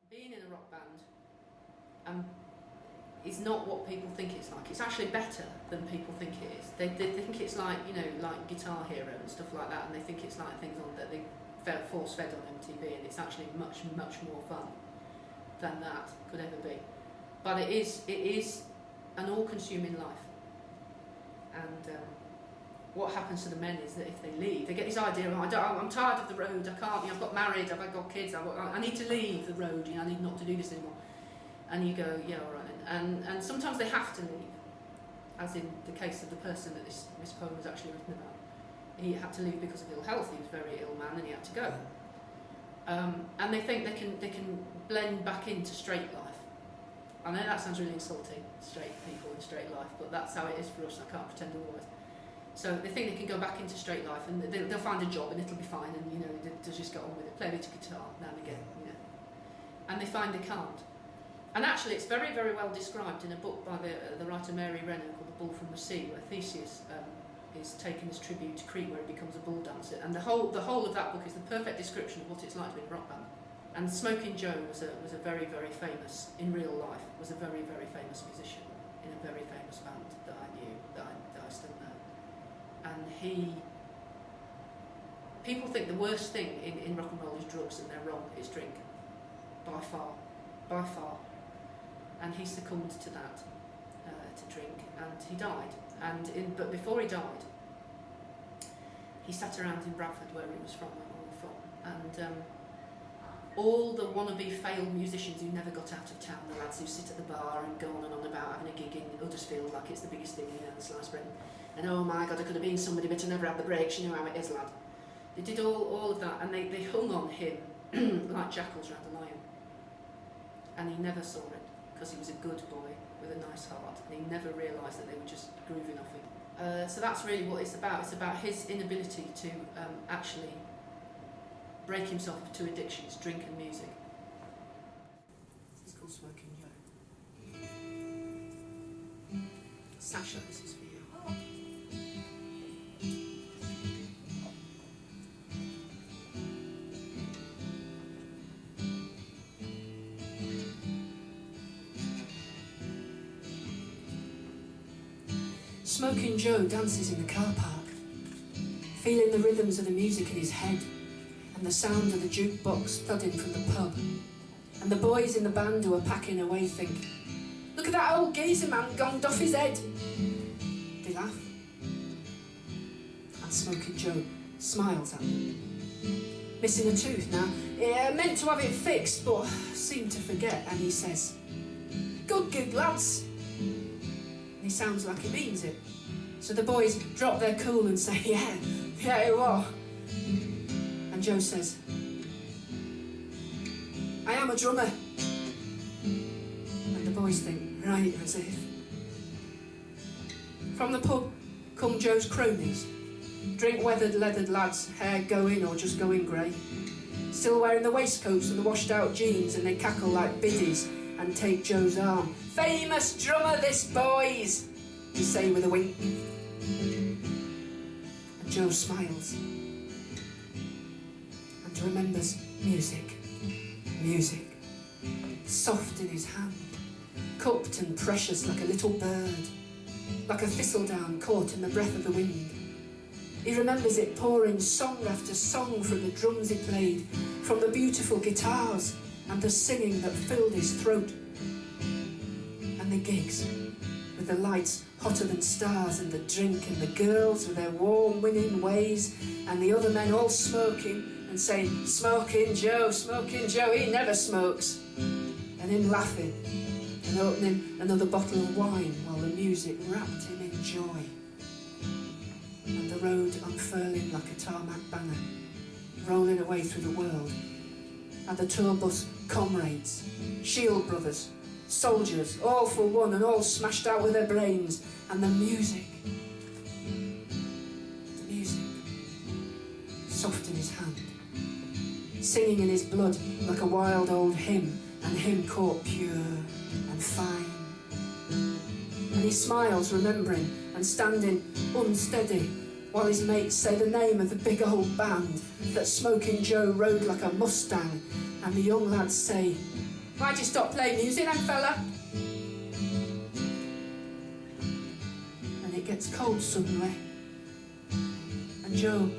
being in a rock band is not what people think it's like. It's actually better than people think it is. They think it's like, you know, like Guitar Hero and stuff like that, and they think it's like things on that they force fed on MTV, and it's actually much more fun than that could ever be. But it is an all-consuming life, and what happens to the men is that if they leave, they get this idea, I'm tired of the road, I can't, I've got married, I've got kids, I need to leave the road, I need not to do this anymore. And you go, yeah, all right. And sometimes they have to leave, as in the case of the person that this poem was actually written about. He had to leave because of ill health, he was a very ill man and he had to go. And they think they can blend back into straight life. I know that sounds really insulting, straight people in straight life, but that's how it is for us, I can't pretend otherwise. So they think they can go back into straight life and they'll find a job and it'll be fine, and you know, they'll just get on with it, play a bit of guitar now and again, you know. And they find they can't. And actually it's very, very well described in a book by the writer Mary Renault called The Bull from the Sea, where Theseus is taken as tribute to Crete, where he becomes a bull dancer. And the whole of that book is the perfect description of what it's like to be in a rock band. And Smoking Joe was a very, very famous, in real life, was a very, very famous musician in a very famous band that I knew, that I still know. And people think the worst thing in rock and roll is drugs, and they're wrong, it's drink. By far. And he succumbed to that, to drink, and he died. But before he died, he sat around in Bradford, where he was from, and all the wannabe failed musicians who never got out of town, the lads who sit at the bar and go on and on about having a gig in Huddersfield like it's the biggest thing, you know, the sliced bread, and oh my God, I could have been somebody, but I never had the breaks, you know how it is, lad. They did all of that, and they hung on him like jackals round a lion, and he never saw it, because he was a good boy with a nice heart, and he never realised that they were just grooving off him. So that's really what it's about. It's about his inability to actually break himself of two addictions, drink and music. This is called Smoking Joe. Sasha, this is for you. Smoking Joe dances in the car park, feeling the rhythms of the music in his head, and the sound of the jukebox thudding from the pub. And the boys in the band who are packing away think, look at that old geezer man gonged off his head. They laugh. And Smoking Joe smiles at them. Missing a tooth now. Yeah, meant to have it fixed, but seemed to forget, and he says, good gig, lads. And he sounds like he means it. So the boys drop their cool and say, yeah, it was. And Joe says, I am a drummer. And the boys think, right, as if. From the pub come Joe's cronies, drink-weathered, leathered lads, hair going or just going grey, still wearing the waistcoats and the washed-out jeans, and they cackle like biddies and take Joe's arm. Famous drummer this, boys, they say with a wink. And Joe smiles and remembers music, soft in his hand, cupped and precious like a little bird, like a thistledown caught in the breath of the wind. He remembers it pouring song after song from the drums he played, from the beautiful guitars and the singing that filled his throat. And the gigs, with the lights hotter than stars, and the drink and the girls with their warm winning ways, and the other men all smoking and saying, Smoking Joe, he never smokes. And him laughing and opening another bottle of wine while the music wrapped him in joy. And the road unfurling like a tarmac banner, rolling away through the world. And the tour bus comrades, shield brothers, soldiers, all for one and all smashed out with their brains. And the music, soft in his hand, singing in his blood like a wild old hymn, and him caught pure and fine. And he smiles, remembering, and standing unsteady, while his mates say the name of the big old band that Smoking Joe rode like a Mustang, and the young lads say, Why'd you stop playing music then, fella? And it gets cold suddenly. And Joe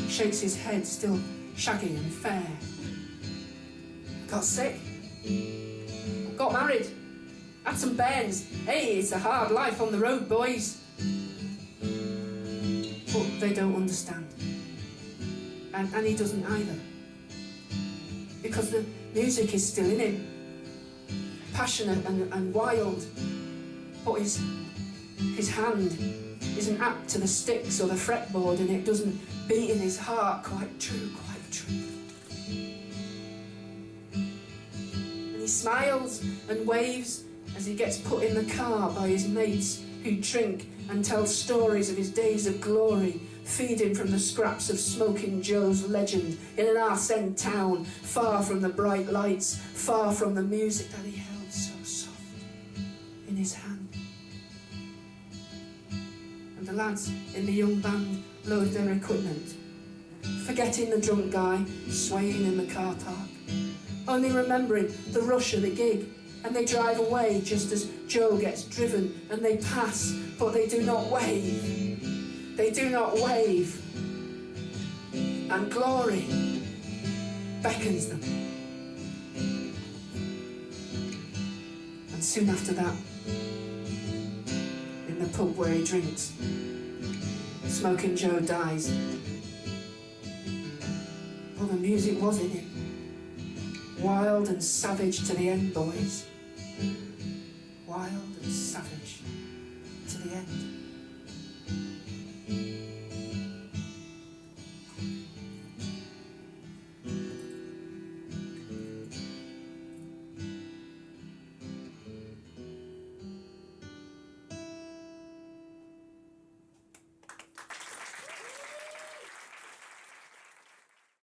shakes his head, still shaggy and fair. Got sick. Got married. Had some bairns. Hey, it's a hard life on the road, boys. But they don't understand. And he doesn't either. Because the music is still in him. Passionate and wild. But his hand isn't apt to the sticks or the fretboard, and it doesn't beat in his heart quite true, quite true. And he smiles and waves as he gets put in the car by his mates who drink and tell stories of his days of glory, feeding from the scraps of Smoking Joe's legend in an arse-end town, far from the bright lights, far from the music that he held so soft in his hand. And the lads in the young band load their equipment, forgetting the drunk guy swaying in the car park, only remembering the rush of the gig. And they drive away just as Joe gets driven, and they pass, but they do not wave. They do not wave. And glory beckons them. And soon after that, in the pub where he drinks, Smoking Joe dies. Well, the music was in him. Wild and savage to the end, boys. Wild and savage to the end.